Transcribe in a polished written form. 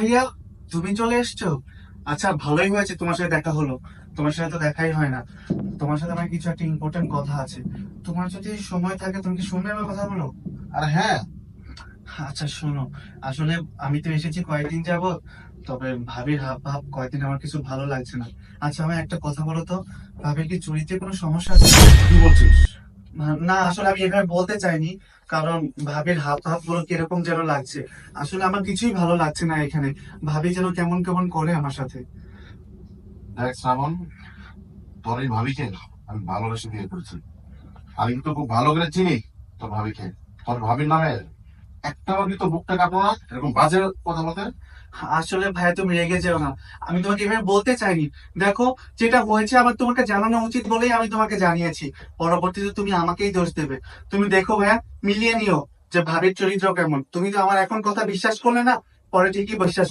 ভাইয়া, তুমি চলে এসছো? আচ্ছা, ভালোই হয়েছে তোমার সাথে দেখা হলো। তোমার সাথে তো দেখাই হয় না। তোমার সাথে আমার কিছু একটা ইম্পর্টেন্ট কথা আছে। তোমার যদি সময় থাকে তুমি কি শুনবে আমার কথাগুলো? আর হ্যাঁ। আচ্ছা, শোনো। আসলে আমি তো এসেছি কয়েকদিন যাবত, তবে ভাবির হাব ভাব কয়েকদিন আমার কিছু ভালো লাগছে না। আচ্ছা, আমি একটা কথা বলো তো, ভাবির কি চরিত্রে কোনো সমস্যা আছে? কি বলছিস? না, আসলে আমি এভাবে বলতে চাইনি। কারণ ভাবির হাব ভাব গুলো কিরকম যেন লাগছে। আসলে আমার কিছুই ভালো লাগছে না এখানে। ভাবি যেন কেমন কেমন করে আমার সাথে। দেখ শ্রাবণ, তোর এই ভাবিকে আমি ভালোবেসে বিয়ে করেছি। আমি কিন্তু খুব ভালো করে চিনি তোর ভাবিকে। তোর ভাবির নামে একটা বার তো বুকটা কাঁপলো না এরকম বাজে কথা বলতে? আসলে ভাইয়া, তুমি রেগে যেও না। আমি তোমাকে এভাবে বলতে চাইনি। দেখো, যেটা হয়েছে আমার তোমাকে জানানো উচিত বলেই আমি তোমাকে জানিয়েছি। পরবর্তীতে তুমি আমাকেই দোষ দেবে। তুমি দেখো ভাইয়া, মিলিয়ে নিও যে ভাবির চরিত্র কেমন। তুমি তো আমার এখন কথা বিশ্বাস করলে না, পরে ঠিকই বিশ্বাস